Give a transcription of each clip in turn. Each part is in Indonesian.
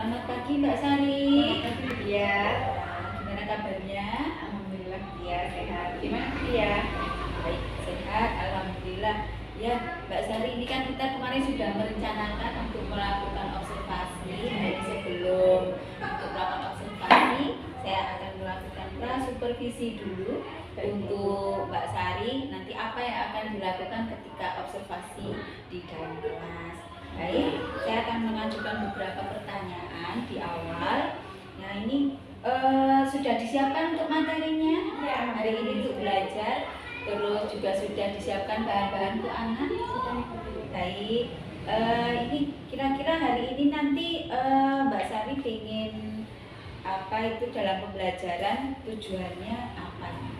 Selamat pagi Mbak Sari. Selamat pagi ya. Gimana kabarnya? Alhamdulillah ya sehat. Gimana ya? Baik, sehat. Alhamdulillah. Ya, Mbak Sari, ini kan kita kemarin sudah merencanakan untuk melakukan observasi. Jadi sebelum untuk melakukan observasi, saya akan melakukan supervisi dulu untuk Mbak Sari. Nanti apa yang akan dilakukan ketika observasi di dalam kelas. Baik, saya akan mengajukan beberapa pertanyaan di awal. Nah, ini sudah disiapkan untuk materinya. Ya, Hari ini untuk belajar, terus juga sudah disiapkan bahan-bahan untuk anak. Baik, ini kira-kira hari ini nanti Mbak Sari ingin apa itu dalam pembelajaran, tujuannya apa?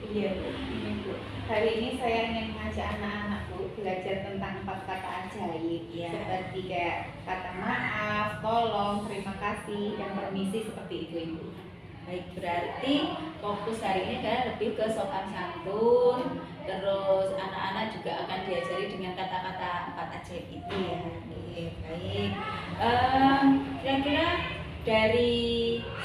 Iya ini Bu. Hari ini saya ingin mengajak anak-anak Bu belajar tentang 4 kata ajaib Ya. seperti kayak kata maaf, tolong, terima kasih, dan permisi seperti itu Ibu. Baik, berarti fokus hari ini adalah lebih ke sopan santun. Terus anak-anak juga akan diajari dengan kata-kata 4 ajaib itu ya. Oke, baik. Kira-kira dari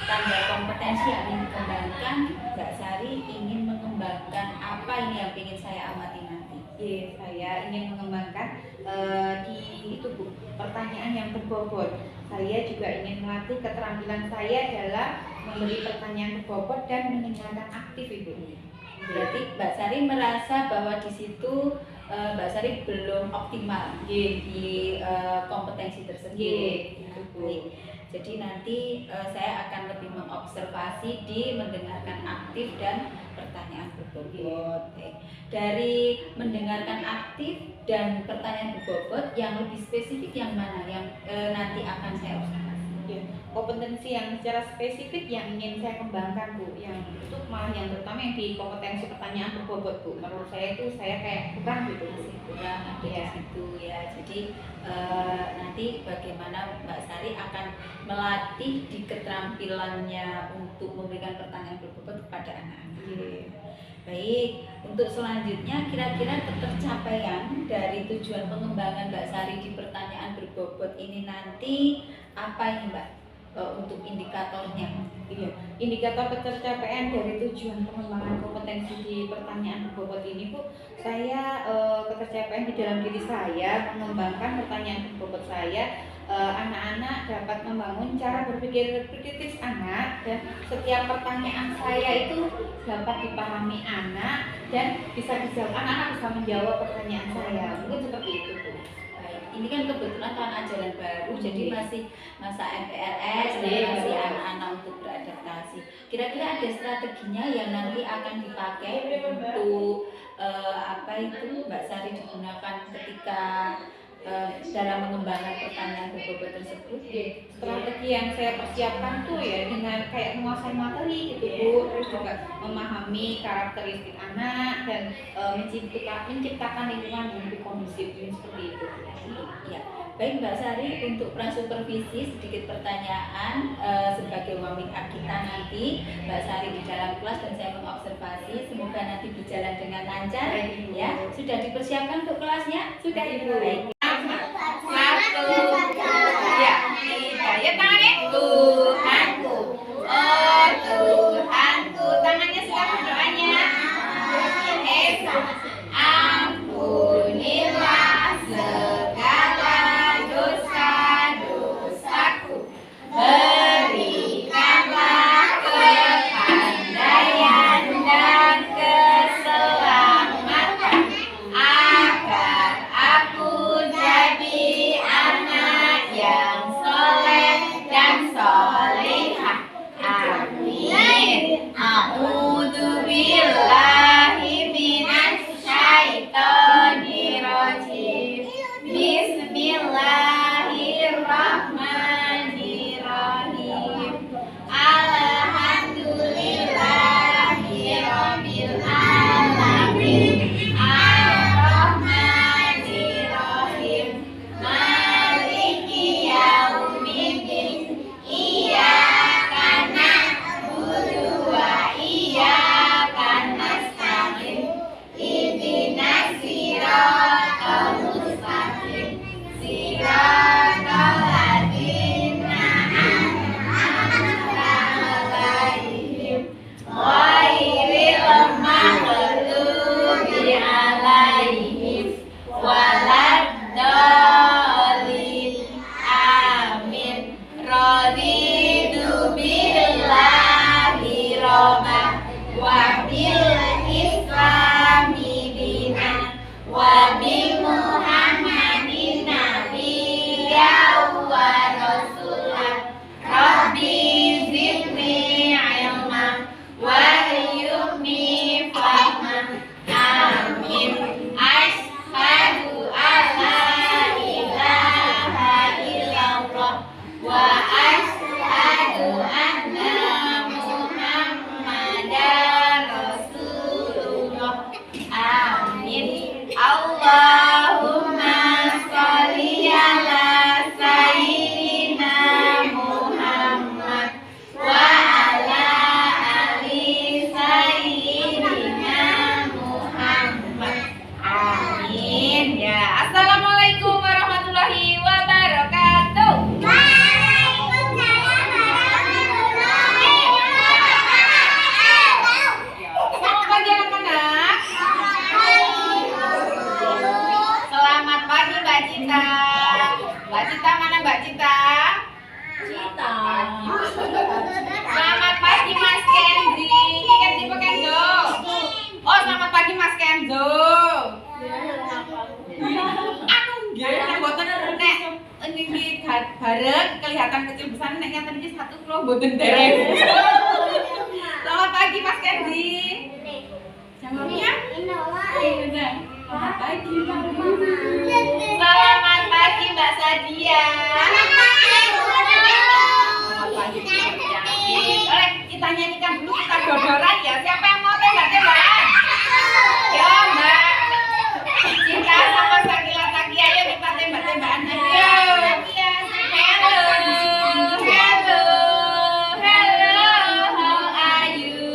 standar kompetensi yang ingin dikembangkan, Mbak Sari ingin mengembangkan apa ini yang ingin saya amati nanti? Iya, saya ingin mengembangkan di itu Bu, pertanyaan yang berbobot. Saya juga ingin melatih keterampilan saya dalam memberi pertanyaan berbobot dan mendengarkan aktif Ibu. Berarti Mbak Sari merasa bahwa di situ Mbak Sari belum optimal di kompetensi tersebut. Baik. Jadi nanti saya akan lebih mengobservasi di mendengarkan aktif dan pertanyaan berbobot. Dari mendengarkan aktif dan pertanyaan berbobot, yang lebih spesifik yang mana yang nanti akan saya observasi? Ya, kompetensi yang secara spesifik yang ingin saya kembangkan Bu, yang itu malah yang terutama yang di kompetensi pertanyaan berbobot Bu. Menurut saya itu saya kayak kurang gitu Bu. Masih kurang ada Ya. di situ ya. Jadi nanti bagaimana Mbak Sari akan melatih di keterampilannya untuk memberikan pertanyaan berbobot kepada anak-anak. Baik, untuk selanjutnya kira-kira ketercapaian dari tujuan pengembangan Mbak Sari di pertanyaan berbobot ini nanti apa ini Mbak untuk indikatornya? Iya, indikator ketercapaian dari tujuan pengembangan kompetensi di pertanyaan berbobot ini Bu, saya ketercapaian di dalam diri saya, mengembangkan pertanyaan berbobot saya, anak-anak dapat membangun cara berpikir kritis anak, dan setiap pertanyaan saya itu dapat dipahami anak dan bisa dijawab, anak-anak bisa menjawab pertanyaan saya, mungkin seperti itu Bu. Ini kan kebetulan kan ajaran baru, jadi masih masa MPLS dan masih anak-anak untuk beradaptasi. Kira-kira ada strateginya yang nanti akan dipakai untuk apa itu Mbak Sari digunakan ketika dalam mengembangkan pertanyaan berbobot tersebut? Strategi yang saya persiapkan tuh ya dengan kayak menguasai materi gitu Bu, terus juga memahami karakteristik anak dan menciptakan lingkungan yang lebih kondusif seperti itu. Ya, baik Mbak Sari, untuk supervisi sedikit pertanyaan sebagai wamika kita nanti Mbak Sari di dalam kelas dan saya mengobservasi, semoga nanti berjalan dengan lancar. Ya, sudah dipersiapkan untuk kelasnya? Sudah Ibu. Baik. Satu, ya, ya tangannya Tuhanku, oh Tuhanku, tangannya siapa doanya? Esa, ampunilah segala dosa-dosaku, berikanlah kepandaian dan keselamatan agar aku Cita. Mbak Cita mana Mbak Cita? Cita. Selamat pagi Mas Kenzi. Ini Kenzi apa Kenzo? Oh, selamat pagi Mas Kenzo. Aku nggih mboten nek niki bareng kelihatan kecil besar nek ngaten iki satu kula mboten dereng. Selamat pagi Mas Kenzi. Jawabnya? Selamat pagi. Selamat pagi Mbak Sadia. Selamat pagi. Oleh kita nyanyikan dulu, kita dodoran ya. Siapa yang mau tembak-tembakan? Yo Mbak Cinta sama Sakila Takia, ayo kita tembak-tembakan. Ayo. Hello. Hello. Hello. How are you?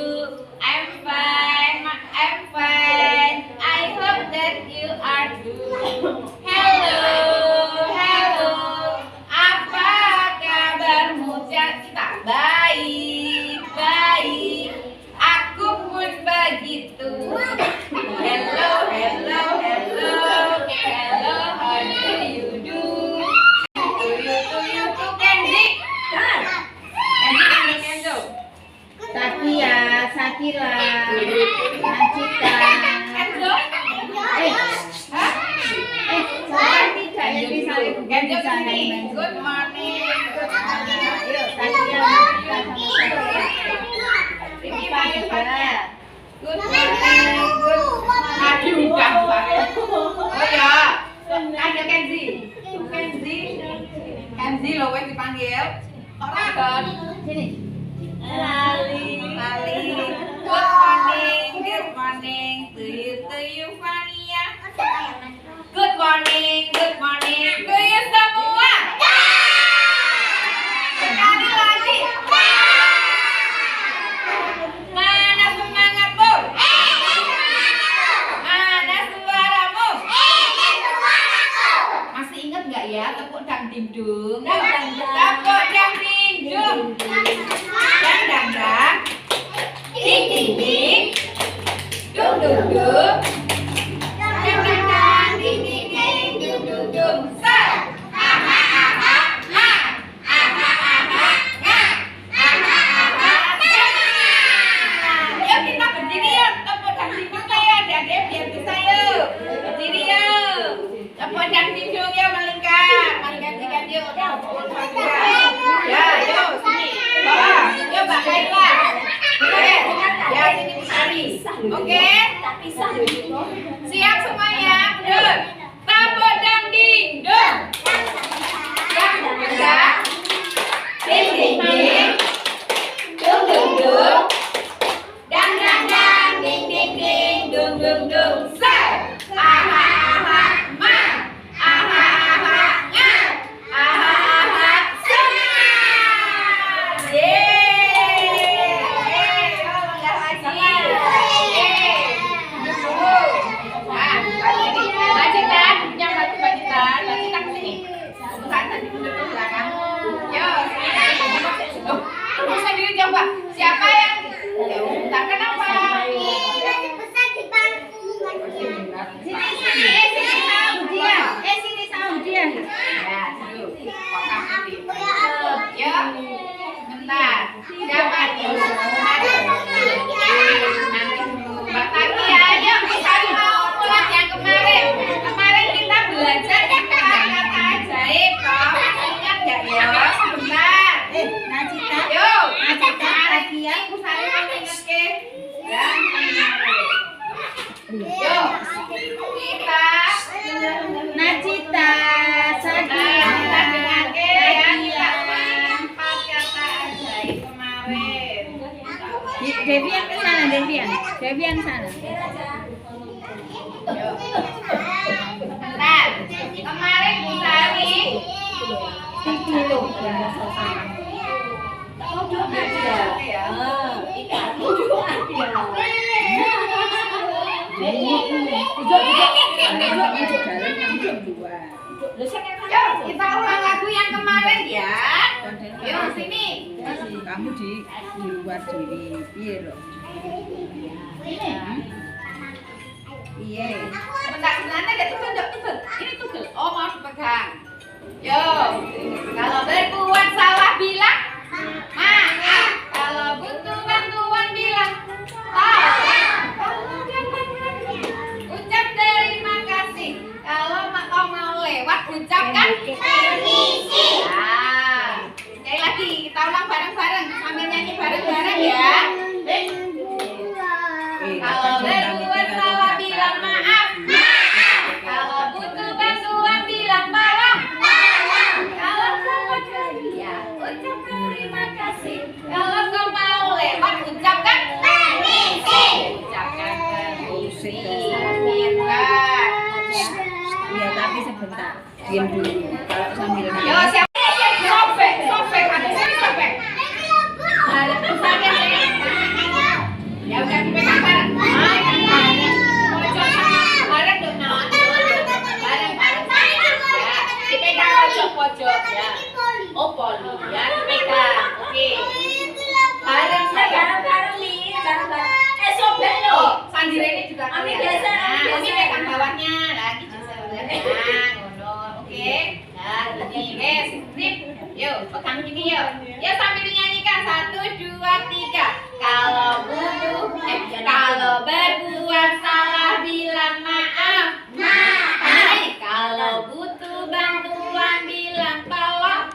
I'm fine. I'm fine. I hope that you are good. Hello. Hello. Apa kabarmu Cita? Baik. Baik. Aku pun begitu. Hello, hello, hello, hello, how do you do? Kenzi. Kenzo. Takia, Sakila, Nacita. Kenzo. Hah? Saya tidak yang bisa Kenzo bisa sini. Good morning. Good morning. Ayo, Takia, Nacita, sama Ini panggil Sakila. saya. Good morning. Good. Aduh, udah saya. Oh ya. Ada Kenzi. Kenzi. Kenzi loh wes dipanggil. Orang kan. Sini. Lali. Good morning. Good morning to you Fania. Good morning. Good morning to you semua. Sekali lagi. Mana semangatmu? Mana suaramu? Masih ingat nggak ya tepuk dang dindung? Tepuk dang dindung. Dang dang dang. Ding ding ding. Dung dung dung. Dang dang dang. Ding ding ding. Dung dung dung. Set. Aha aha ha. Aha aha ha. Aha aha ha. Yuk kita berdiri yuk. Tepuk dang dindungnya ya adik-adik biar bisa yuk. Berdiri yuk. Tepuk dang dindung yuk melingkar. Melingkar yuk. Ya yuk sini. Bawah. Yuk Mbak Kaila. Oke. Ya sini Sari. Oke. Siap semuanya. Bener. Tepuk dang dindung. Dang dang dang. Ding ding ding. Dung dung dung. Dang dang dang. Ding ding ding. Dung dung dung. Set. Aha aha ma. Aha aha nga. Aha aha semangat. Yeay. Oh, enggak lagi. Yeay. Nah, Mbak Cita, yang Mbak Cita kesini. Bukan tadi duduk ke belakang. Yo, kamu sendiri coba. Siapa yang? Ya udah, kenapa? Sini sama dia. Sini sama dia. Ya, dulu. Kok kamu di? Yo, bentar. Siapa? Mbak Takia, ayo kita mau pulang yang kemarin. Kemarin kita belajar kata-kata ajaib. Kau ingat nggak ya? Sebentar. Nacita. Yo, Nacita, Takia. Ibu saya mau ingat ke? Ya. Yo, kita. Nacita, Sakila, Kita dengar ke ya. Takia. Kita empat kata ajaib kemarin. Devian ke sana, Devian sana. Yo. Bentar. Kemarin Bu Sari. Yuk, kita ulang lagu yang kemarin ya. Yuk, sini. Kamu di luar diri, piye lho? Iya. Bentar, sebenarnya ada tugel. Ini tugel. Oh, mau dipegang. ucapkan permisi. Nah, sekali lagi kita ulang bareng-bareng sambil nyanyi bareng-bareng ya. Kalau berbuat salah bilang maaf. Kalau butuh bantuan bilang tolong. Kalau sempat ya ucap terima kasih. Kalau kau mau lewat ucapkan permisi. Ucapkan permisi. Pintar. Iya, tapi sebentar. Diam dulu. Kalau sambil Yo, siapa? Sobek. Habis ini sobek. Ada tulisannya sih. Ya udah dipegang bareng. Pojok sama bareng dong, nah. Bareng. Ya, dipegang pojok ya. Oh, poli. Ya, dipegang. Oke. Bareng nih, bareng. Sobek lo. Sandira ini juga. Ami biasa. Ami pegang bawahnya. Lagi oke. Nah, gini guys, sip. Yuk, pegang gini yuk. Yuk sambil dinyanyikan 1, 2, 3. Kalau berbuat salah bilang maaf. Hai, kalau butuh bantuan bilang tolong.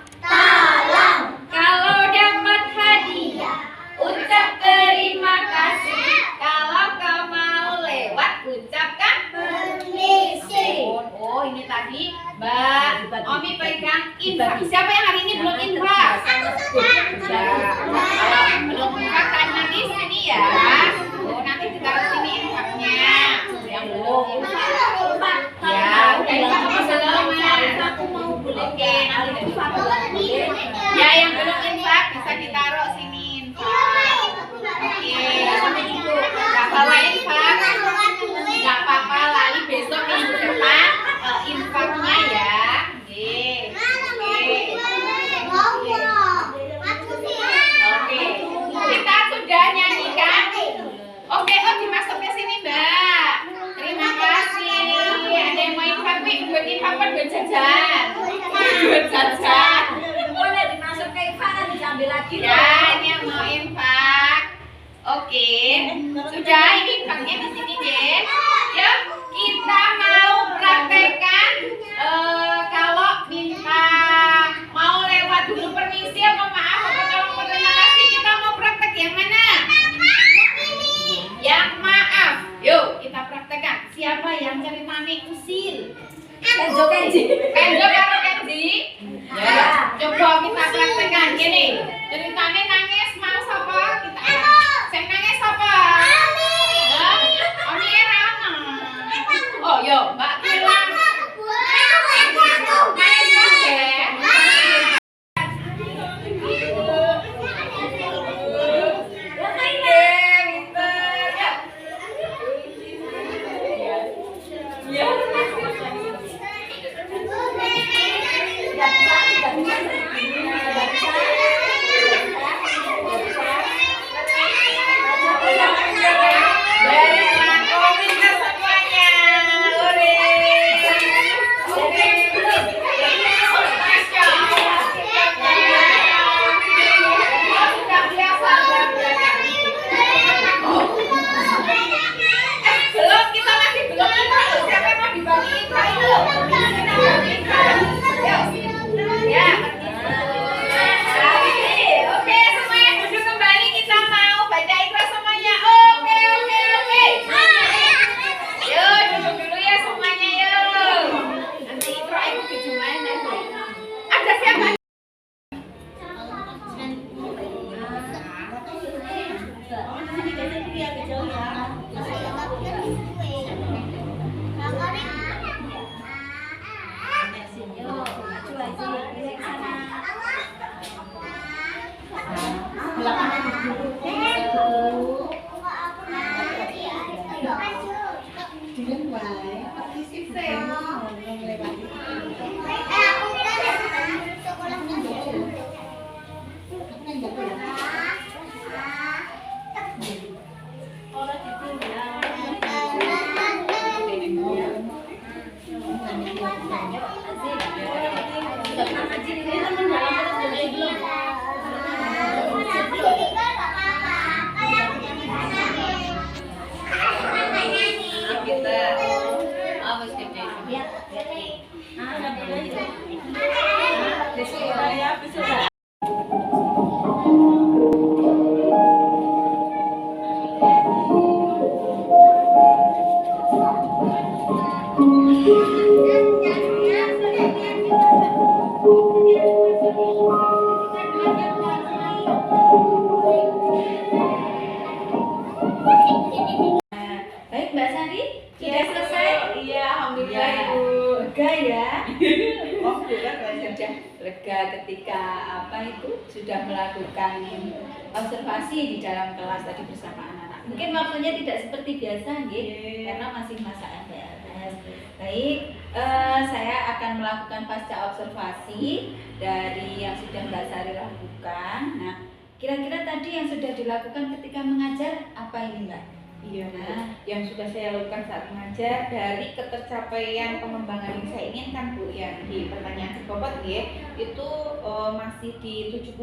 Kalau dapat hadiah, ucap terima kasih. Kalau kau mau lewat, ucapkan permisi. Oh, ini tadi Mbak Omi pegang infak. Siapa yang hari ini belum infak? Belum infak kan nanti sini ya. Oh, nanti ditaruh sini infaknya. Yang belum infak. Ya, udah infak apa belum? Aku mau oke, nanti infak. Ya, yang belum infak bisa ditaruh sini infak. Oke, nggak bawa infak. Nggak apa-apa, lali besok minggu depan infaknya ya. Oke, kita sudah nyanyikan. Oke, dimasuk ke sini Mbak. Terima kasih. Ada yang mau infak, buat infak apa buat jajan? Buat jajan. Boleh dimasuk ke infak, nanti diambil lagi. Ya, ini yang mau infak. Oke, sudah ini infaknya di sini deh. Yuk, kita mau praktekkan kalau minta mau lewat dulu permisi apa maaf apa tolong terima kasih, kita mau praktek yang mana? Yang maaf. Yuk, kita praktekkan. Siapa yang ceritanya usil? Kenzo karo Kenzi. Ya, coba kita praktekkan gini. Ceritanya nangis mau sapa? Kita sing nangis sapa? Ami Rama. Oh, yo, Mbak Kila. Ya, lega ya. Oh, bukan belajar. Sudah lega ketika sudah melakukan observasi di dalam kelas tadi bersama anak-anak. Mungkin waktunya tidak seperti biasa, nggih, karena masih masa MPLS. Baik, saya akan melakukan pasca observasi dari yang sudah Mbak Sari lakukan. Nah, kira-kira tadi yang sudah dilakukan ketika mengajar apa ini, Mbak? Iya, yang sudah saya lakukan saat mengajar dari ketercapaian pengembangan yang saya inginkan Bu, yang di pertanyaan berbobot ya, itu masih di 70%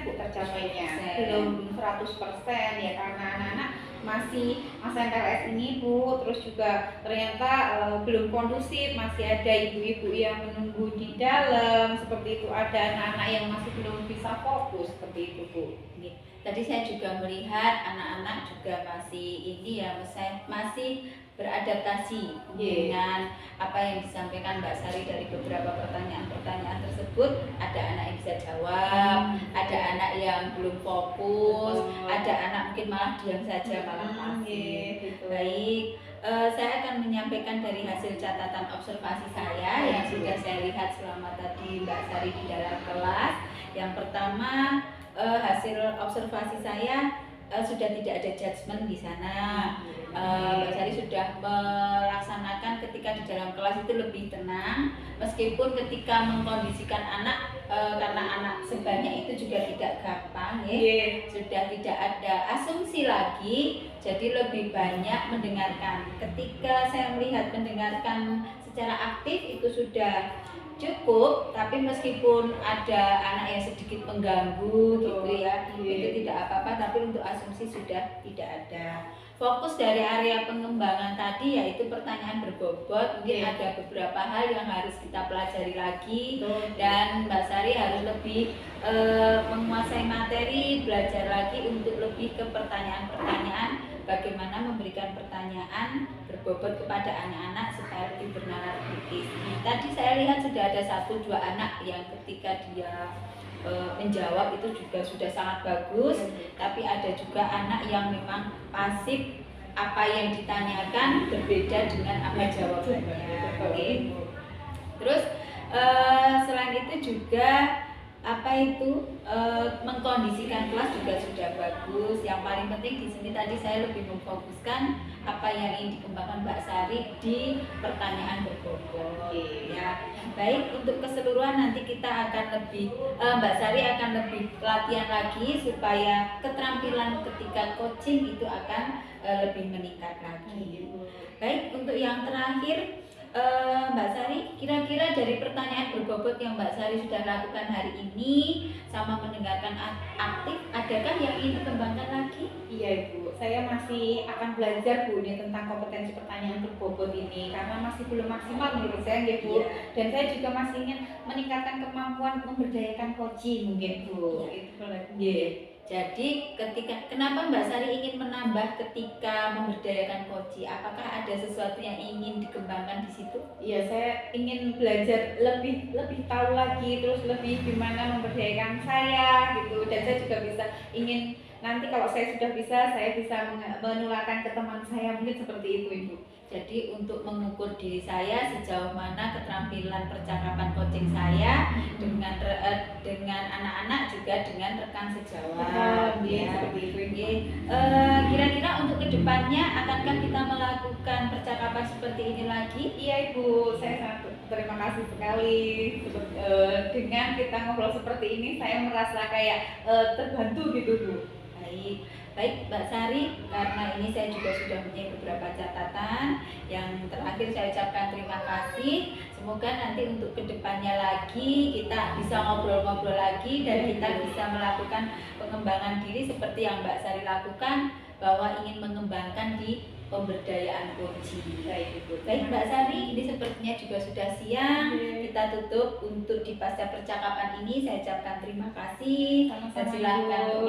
Bu tercapainya, belum 100% ya, karena anak-anak masih masa MPLS ini Bu, terus juga ternyata belum kondusif, masih ada ibu-ibu yang menunggu di dalam, seperti itu, ada anak-anak yang masih belum bisa fokus, seperti itu Bu. Tadi saya juga melihat anak-anak juga masih masih beradaptasi dengan apa yang disampaikan Mbak Sari dari beberapa pertanyaan-pertanyaan tersebut. Ada anak yang bisa jawab, ada anak yang belum fokus, ada anak mungkin malah diam saja, malah pasif. Baik, saya akan menyampaikan dari hasil catatan observasi saya yang sudah saya lihat selama tadi Mbak Sari di dalam kelas. Yang pertama, hasil observasi saya sudah tidak ada judgement di sana. Mbak Sari sudah melaksanakan ketika di dalam kelas itu lebih tenang, meskipun ketika mengkondisikan anak karena anak sebanyak itu juga tidak gampang ya. Sudah tidak ada asumsi lagi, jadi lebih banyak mendengarkan. Ketika saya melihat mendengarkan secara aktif itu sudah cukup, tapi meskipun ada anak yang sedikit mengganggu gitu ya, itu tidak apa-apa, tapi untuk asumsi sudah tidak ada. Fokus dari area pengembangan tadi yaitu pertanyaan berbobot, mungkin ada beberapa hal yang harus kita pelajari lagi, dan Mbak Sari harus lebih menguasai materi, belajar lagi untuk lebih ke pertanyaan-pertanyaan, bagaimana memberikan pertanyaan berbobot kepada anak-anak supaya lebih bernalar kritis. Tadi saya lihat sudah ada 1-2 anak yang ketika dia menjawab itu juga sudah sangat bagus, tapi ada juga anak yang memang pasif, apa yang ditanyakan berbeda dengan apa jawabannya. Terus selain itu juga mengkondisikan kelas juga sudah bagus. Yang paling penting di sini tadi saya lebih memfokuskan apa yang ingin dikembangkan Mbak Sari di pertanyaan berbobot. Ya, baik, untuk keseluruhan nanti kita akan lebih Mbak Sari akan lebih latihan lagi supaya keterampilan ketika coaching itu akan lebih meningkat lagi. Baik, untuk yang terakhir, Mbak Sari, kira-kira dari pertanyaan berbobot yang Mbak Sari sudah lakukan hari ini sama mendengarkan aktif, adakah yang ingin dikembangkan lagi? Iya Ibu, saya masih akan belajar Bu ini tentang kompetensi pertanyaan berbobot ini, karena masih belum maksimal menurut saya ya Bu. Dan saya juga masih ingin meningkatkan kemampuan memberdayakan coaching mungkin Bu. Jadi kenapa Mbak Sari ingin menambah ketika memberdayakan coaching? Apakah ada sesuatu yang ingin dikembangkan di situ? Iya, saya ingin belajar lebih tahu lagi, terus lebih gimana memberdayakan saya gitu. Dan saya juga ingin nanti kalau saya sudah saya bisa menularkan ke teman saya, mungkin seperti itu Ibu. Jadi untuk mengukur diri saya sejauh mana keterampilan percakapan coaching saya dengan anak-anak juga dengan rekan sejawat. Kira-kira untuk kedepannya akankah kita melakukan percakapan seperti ini lagi? Iya Ibu, saya sangat terima kasih sekali. Dengan kita ngobrol seperti ini, saya merasa kayak terbantu gitu Bu. Baik Mbak Sari, karena ini saya juga sudah punya beberapa catatan. Yang terakhir saya ucapkan terima kasih. Semoga nanti untuk kedepannya lagi kita bisa ngobrol-ngobrol lagi dan kita bisa melakukan pengembangan diri seperti yang Mbak Sari lakukan, bahwa ingin mengembangkan di pemberdayaan coaching. Baik Mbak Sari, ini sepertinya juga sudah siang. Kita tutup untuk di pasca percakapan ini. Saya ucapkan terima kasih. Dan silakan